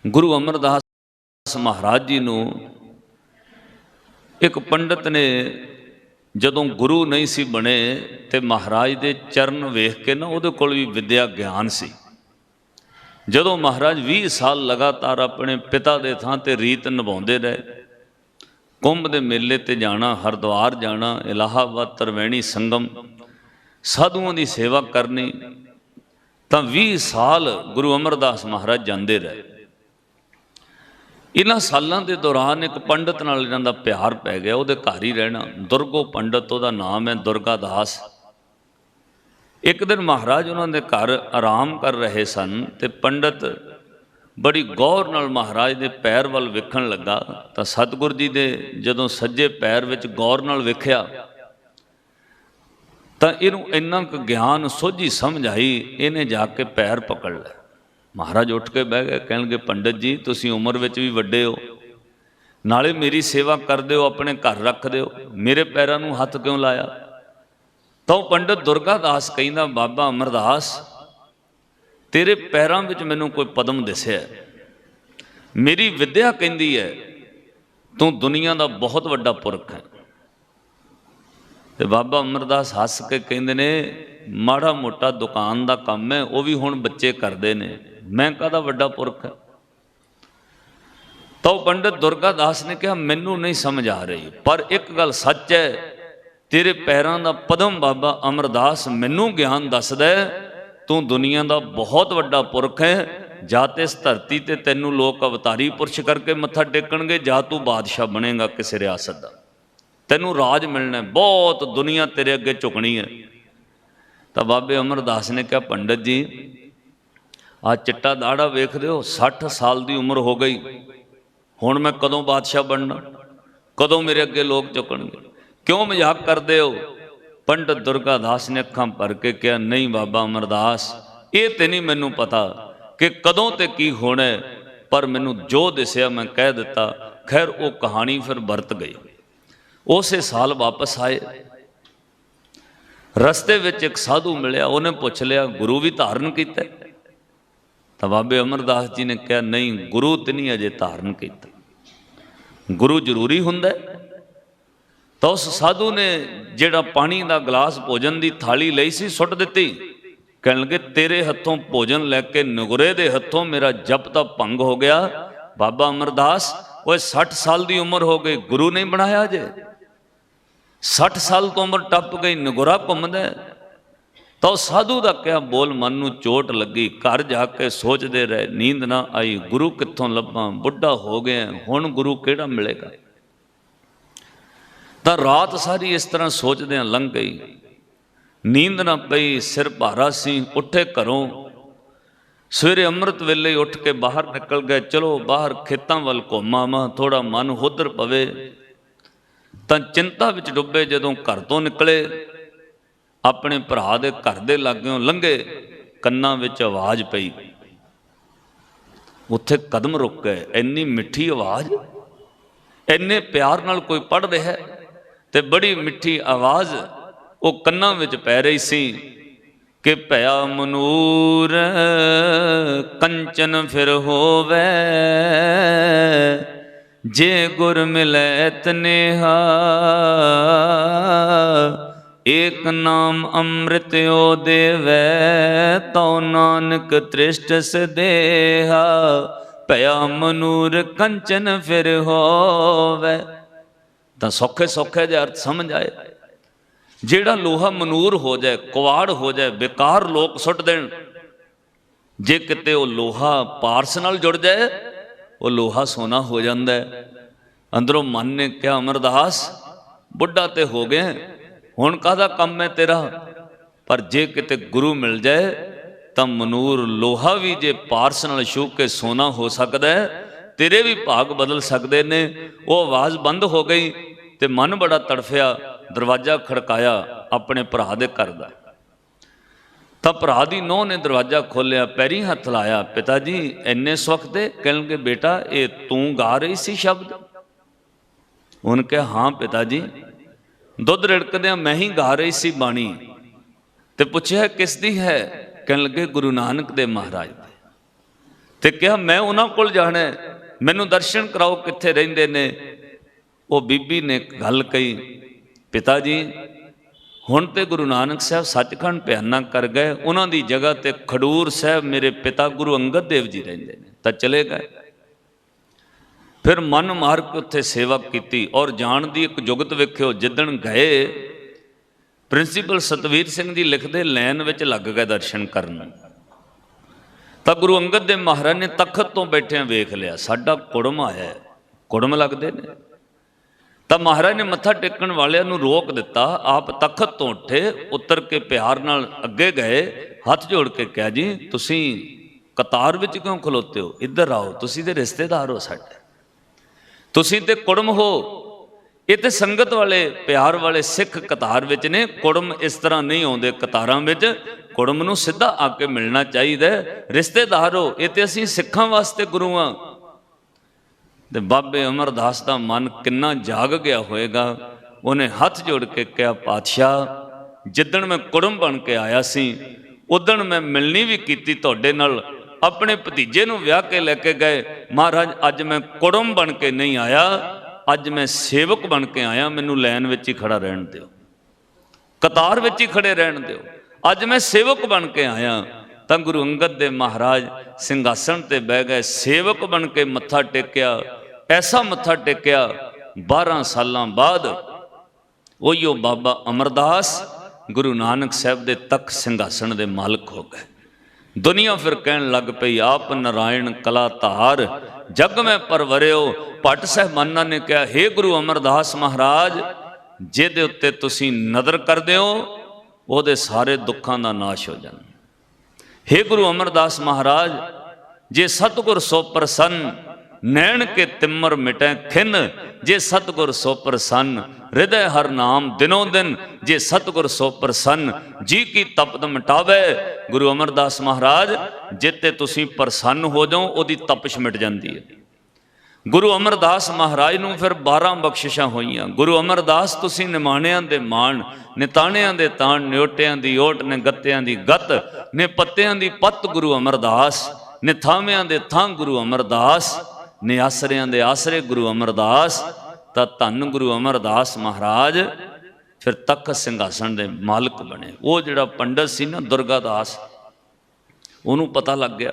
गुरु अमरदास महाराज जी नूं एक पंडित ने जदों गुरु नहीं सी बने तो महाराज दे चरण वेख के ना उहदे कोल भी विद्या ज्ञान सी। जदों महाराज 20 साल लगातार अपने पिता दे थां ते रीत निभाउंदे रहे, कुंभ दे मेले ते जाना, हरिद्वार जाना, इलाहाबाद त्रिवेणी संगम, साधुओं की सेवा करनी, तो 20 साल गुरु अमरदास महाराज जाते रहे। इन्हां सालों के दौरान एक पंडित नाल इन्हां दा प्यार पै गया, उहदे घर ही रहना। दुर्गो पंडित उहदा नाम है, दुर्गा दास। एक दिन महाराज उन्होंने घर आराम कर रहे सन ते पंडित बड़ी गौर नाल महाराज दे पैर वल वेखण लगा। तो सतगुरु जी दे जदों सज्जे पैर विच गौर नाल वेखिया तो इनू इन्ना क ज्ञान सोझी समझ आई, इन्हें जाके पैर पकड़ लिया। महाराज उठ के बह गए, कहणगे पंडित जी तुसीं उम्र विच भी वड्डे हो, नाले मेरी सेवा करदे हो, अपने घर रखदे हो, मेरे पैरां नूं हथ क्यों लाया? तो पंडित दुर्गा दास कहंदा, बाबा अमरदास तेरे पैरां विच मैनूं कोई पदम दिसिया, मेरी विद्या कहंदी है तू दुनिया का बहुत वड्डा पुरख है। तो बाबा अमरदास हस के कहंदे ने, माड़ा मोटा दुकान का काम है, वह भी हुण बच्चे करते हैं, मैं कहदा वड्डा पुरख है। तो पंडित दुर्गा दास ने कहा, मैनू नहीं समझ आ रही, पर एक गल सच है, तेरे पैरों का पदम बाबा अमरदास मैनू ज्ञान दसदा है, तू दुनिया का बहुत वड्डा पुरख है। जाते इस धरती ते तैनू लोग अवतारी पुरुष करके मत्था टेकणगे, जा तू बादशाह बनेगा किसी रियासत का, तैनू राज मिलना है, बहुत दुनिया तेरे अगे झुकनी है। तो बाबे अमरदास ने कहा, पंडित जी आ चिट्टा दाड़ा वेख रहे हो, 60 साल की उम्र हो गई, हुण मैं कदों बादशाह बनना, कदों मेरे अगे लोग झुकणगे, क्यों मजाक करते हो? पंडित दुर्गा दास ने अखां भर के कहा, नहीं बाबा अमरदास ये तो नहीं मैनू पता कि कदों ते की होना है, पर मैनू जो दिसिया मैं कह दिता। खैर वो कहानी फिर बरत गई। उस साल वापस आए, रस्ते विच एक साधु मिलिया, उन्हें पूछ लिया, गुरु भी धारण किया? तो बाबे अमरदास जी ने कहा, नहीं गुरु तो नहीं अजे धारण किया, गुरु जरूरी हुंदा है। तो उस साधु ने जिहड़ा पानी का गिलास भोजन की थाली लई सी सुट दिती, कहण लगे, तेरे हथों भोजन लैके नगुरे दे हथों मेरा जप दा भंग हो गया। बाबा अमरदास वो 60 साल की उम्र हो गई, गुरु नहीं बनाया जे, 60 साल तो उम्र टप गई, नगुरा घूमदा। तो साधु का क्या बोल मन नूं चोट लगी, घर जाके सोचते रहे, नींद ना आई, गुरु कित्थों लभा, बुढ़ा हो गया, हुण गुरु किहड़ा मिलेगा। तो रात सारी इस तरह सोचदे लंघ गई, नींद ना पई, सिर भारा सी। उठे घरों, सवेरे अमृत वेले उठ के बाहर निकल गए, चलो बाहर खेतों वाल घुम आवां, थोड़ा मन होदर पवे। तो चिंता विच डुबे जदों घर तो निकले, अपने भरा दे घर दे लागों लंघे, कन्नां विच आवाज़ पई, उत्थे कदम रुक गए। इन्नी मिठी आवाज़, इन्ने प्यार नाल कोई पढ़ रहा है, ते बड़ी मिठी आवाज़ वो कन्नां विच पै रही सी कि भया मनूर कंचन फिर होवे, जे गुर मिलै तनेहा, एक नाम अमृत ओ देवै, तो नानक तृष्ट सदेहा, भया मनूर कंचन फिर होवे। तो सौखे सौखे जे अर्थ समझ आए। जेड़ा लोहा मनूर हो जाए, कुआड़ हो जाए, बेकार लोग सुट देन, जे किते वो लोहा पारस नाल जुड़ जाए, वो लोहा सोना हो जाता है। अंदरों मन ने कहा, अमरदास बुढ़ा ते हो गए, हुण काहदा काम है तेरा, पर जे किते गुरु मिल जाए तो मनूर लोहा भी जे पारस नाल छू के सोना हो सकता है, तेरे भी भाग बदल सकते ने। वो आवाज़ बंद हो गई तो मन बड़ा तड़फिया, दरवाजा खड़काया अपने भरा दे घर दा। तो भरा दी नूंह ने दरवाजा खोलिया, पैरी हथ लाया, पिता जी इन्ने सुख दे? कहणगे, बेटा ये तू गा रही सी शब्द? उन्होंने कहा, हाँ पिता जी, दुध रिड़कदियां मैं ही गा रही सी बाणी। तो पूछया किस दी है? कहण लगे, गुरु नानक देव महाराज। ਤੇ ਕਿਹਾ मैं उन्हां कोल जाना है, मैनू दर्शन कराओ कित्थे रहिंदे ने। वो बीबी ने गल कही, पिता जी हुण ते गुरु नानक साहब सचखंड भयाना कर गए, उन्हां दी जगह ते खडूर साहब मेरे पिता गुरु अंगद देव जी रहिंदे ने। तां चले गए। फिर मन मार के उत्थे सेवा की। और जाण दी एक जुगत वेखियो, जिदण गए प्रिंसीपल सतवीर सिंह जी लिखते लैन विच लग गए दर्शन करन। तो गुरु अंगद देव महाराज ने तखत तो बैठिया वेख लिया, साडा कुड़म आया है, कुड़म लगते ने। तो महाराज ने मत्था टेकण वालियां नूं रोक दिता। आप तखत तो उठे, उतर के प्यार नाल अगे गए, हथ जोड़ के कहा, जी तुसी कतार विच क्यों खलोते हो, इधर आओ, तुसी ते रिश्तेदार हो साडे, तुसी ते कुड़म हो। ये तो संगत वाले प्यार वाले सिख कतार विच ने, कुड़म इस तरह नहीं आउंदे कतारां विच, कुड़म नूं सीधा आके मिलना चाहिए, रिश्तेदार हो। ये तो असीं सिखां वास्ते गुरु हां। ते बाबे अमरदास का मन किन्ना जाग गया होएगा। उन्हें हथ जोड़ के कहा, पातशाह जिदण मैं कुड़म बन के आया सी, उदण मैं मिलनी भी कीती तुहाडे नाल, अपने भतीजे नूं विआह के लैके गए। महाराज अज मैं कुड़म बन के नहीं आया, अज मैं सेवक बन के आया, मैनू लैन विच ही खड़ा रहन दिओ, कतार विच ही खड़े रहन दिओ, अज मैं सेवक बन के आया। तां गुरु अंगद देव महाराज सिंघासन ते बह गए, सेवक बन के मत्था टेकिया, ऐसा मत्था टेकिया 12 सालां बाद उहिओ बाबा अमरदास गुरु नानक साहब दे तक सिंघासन दे मालिक हो गए। दुनिया फिर कहन लग पई, आप नारायण कला धार जग में परवरिओ। भट्ट साहबाना ने कहा, हे गुरु अमरदास महाराज, जिहदे उत्ते तुसीं नदर करदे हो ਉਹਦੇ सारे दुखों का नाश हो जाए। हे गुरु अमरदास महाराज, जे सतगुर सो प्रसन्न, नैण के तिम्मर मिटै खिन, जे सतगुर सो प्रसन्न, हृदय हर नाम दिनों दिन, जे सतगुर सो प्रसन्न, जी की तपत मिटावे। गुरु अमरदास महाराज जिते तुसीं प्रसन्न हो जाओ, ओदी तपश मिट जाती है। गुरु अमरदास महाराज नूं फिर 12 बख्शिशां होईयां। गुरु अमरदास तुसीं निमाणियां दे मान, निताणियां दे ताण, न्योटियां दी ओट, ने गत्तियां दी गत, ने पत्तियां दी पत गुरु अमरदास, ने थामियां दे थां गुरु अमरदास, ने आसरियां दे आसरे गुरु अमरदास। तां धन गुरु अमरदास महाराज फिर तख्त सिंघासन दे मालिक बने। वो जिहड़ा पंडित सी ना दुर्गादास, उहनूं पता लग गया,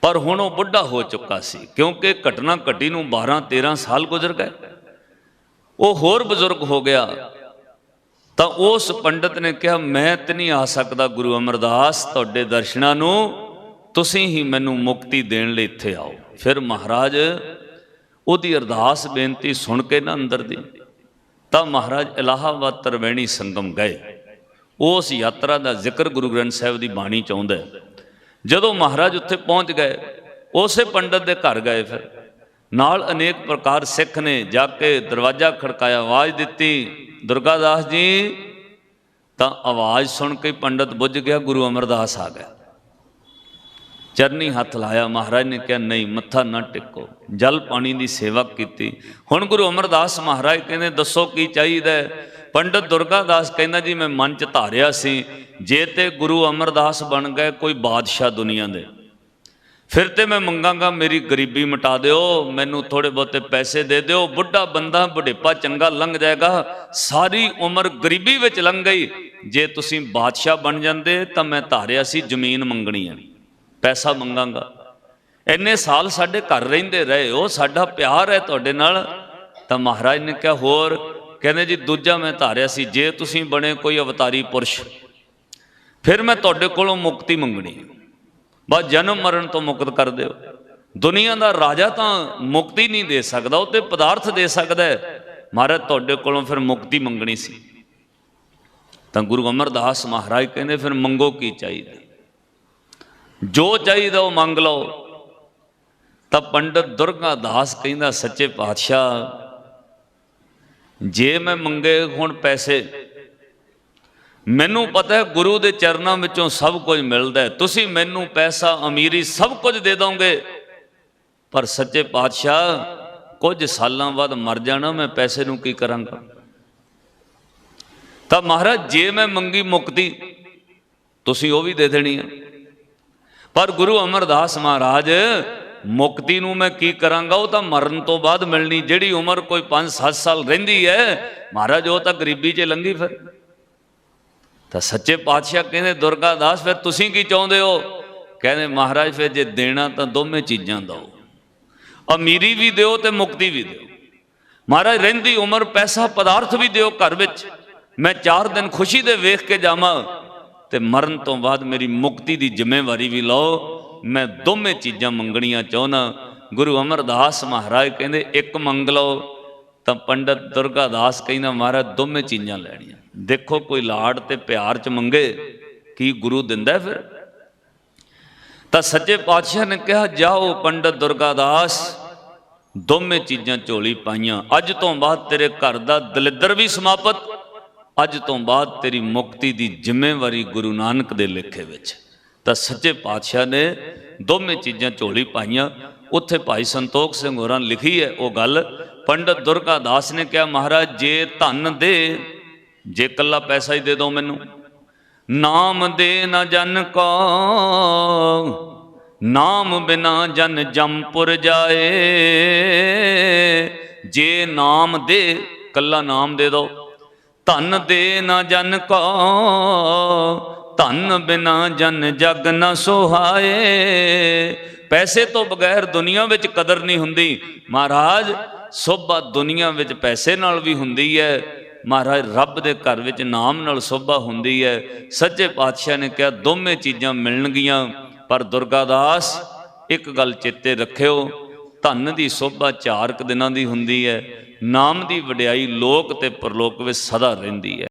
पर हुण वो बुढ़ा हो चुका सी, क्योंकि घटना घटी नूं 12-13 साल गुजर गए। वो होर बजुर्ग हो गया। तो उस पंडित ने कहा, मैं तो नहीं आ सकता गुरु अमरदास, तुहाडे दर्शनां नूं, तुसीं ही मैनूं मुक्ति देण लई इत्थे आओ। फिर महाराज उहदी अरदास बेनती सुन के ना अंदर दी, तां महाराज इलाहाबाद त्रिवेणी संगम गए। उस यात्रा का जिक्र गुरु ग्रंथ साहिब की बाणी च आउंदा है। जदों महाराज उत्थे पहुँच गए, उसे पंडित के घर गए, फिर नाल अनेक प्रकार सिख ने जाके दरवाजा खड़काया, आवाज़ दी, दुर्गादास जी। तो आवाज़ सुन के पंडित बुझ गया, गुरु अमरदास आ गया। चरनी हथ लाया, महाराज ने कहा, नहीं मत्था ना टिको, जल पानी की सेवा की। हुण गुरु अमरदास महाराज कहते, दसो की चाहिए। पंडित दुर्गादास कहना, जी मैं मन च धारिया सी, जे ते गुरु अमरदास बन गए कोई बादशाह दुनिया दे, फिर तो मैं मंगांगा मेरी गरीबी मिटा दिओ, मैनू थोड़े बहुते पैसे दे दिओ, बुढ़ा बंदा बुढ़ेपा चंगा लंघ जाएगा, सारी उम्र गरीबी विच लंघ गई। जे तुसीं बादशाह बन जांदे तां मैं धारिया सी जमीन मंगनी है, पैसा मंगांगा। इन्ने साल साडे घर रहिंदे रहे हो, साडा प्यार है तुहाडे नाल। तां महाराज ने कहा, होर कहने जी दूजा मैं धारिया सी, जे तुसीं बने कोई अवतारी पुरुष, फिर मैं तुहाडे कोलों मुक्ति मंगनी, बस जन्म मरण तो मुक्त कर दिओ। दुनिया का राजा तो मुक्ति नहीं दे सकता, वो तो पदार्थ दे सकता है, महाराज तुहाडे कोलों फिर मुक्ति मंगनी सी। तो गुरु अमरदास महाराज कहते, फिर मंगो की चाहिए, जो चाहिए वो मंग लो। तब पंडित दुर्गादास कहता, सच्चे पातशाह जे मैं मंगे हुण पैसे, मैनू पता है गुरु के चरणों विचों सब कुछ मिलता है, तुसी मैनू पैसा अमीरी सब कुछ दे दोगे, पर सच्चे पातशाह कुछ सालों बाद मर जाना, मैं पैसे नू की करांगा। तब महाराज जे मैं मंगी मुक्ति, तुसी वो भी दे देनी है, पर गुरु अमरदास महाराज मुक्ति नूं मैं की करांगा, वो तो मरण तो बाद मिलनी, जिहड़ी उम्र कोई 5-7 साल रहिंदी है महाराज वो तो गरीबी च लंघी। फिर तो सच्चे पातशाह कहते दुर्गादास फिर तुसीं की चाहुंदे हो? कहते महाराज फिर जे देना तो दोवें चीज़ां दो, अमीरी भी दिओ ते मुक्ति भी दिओ। महाराज रहिंदी उम्र पैसा पदार्थ भी दिओ घर विच, मैं 4 दिन खुशी दे वेख के जावां, ते मरण तो बाद मेरी मुक्ति की जिम्मेवारी भी लो। मैं दोवें चीज़ां मंगणियां चाहुंदा। गुरु अमरदास महाराज कहते एक मंग लो, तो पंडित दुर्गादास कहना महाराज दोवें चीज़ां लैणियां। देखो कोई लाड़ ते प्यार च मंगे की गुरु दिंदा है? फिर तो सच्चे पातशाह ने कहा जाओ पंडित दुर्गादास, दोवें चीज़ां झोली पाइयां, अज तो बाद तेरे घर का दलिद्र भी समाप्त, अज तो बाद तेरी मुक्ति की जिम्मेवारी गुरु नानक दे लेखे विच। तो सच्चे पातशाह ने दोवें चीज़ां झोली पाइयां। उत्थे भाई संतोख सिंह होरां लिखी है वो गल। पंडित दुर्गादास ने कहा महाराज जे धन दे, जे कला पैसा ही दे दो मैनू, नाम दे न जन को, नाम बिना जन जमपुर जाए। जे नाम दे, कला नाम दे दो, धन दे न जन को, धन बिना जन जग न सुहाए। पैसे तो बगैर दुनिया विच कदर नहीं हुंदी महाराज, सोभा दुनिया विच पैसे नाल भी हुंदी है, महाराज रब दे घर विच नाम नाल शोभा हुंदी है। सच्चे पातशाह ने कहा दोवें चीज़ां मिलणगियां, पर दुर्गादास एक गल चेते रखियो, धन की शोभा 4 दिनां दी हुंदी है, नाम की वडियाई लोक ते परलोक विच सदा रहिंदी है।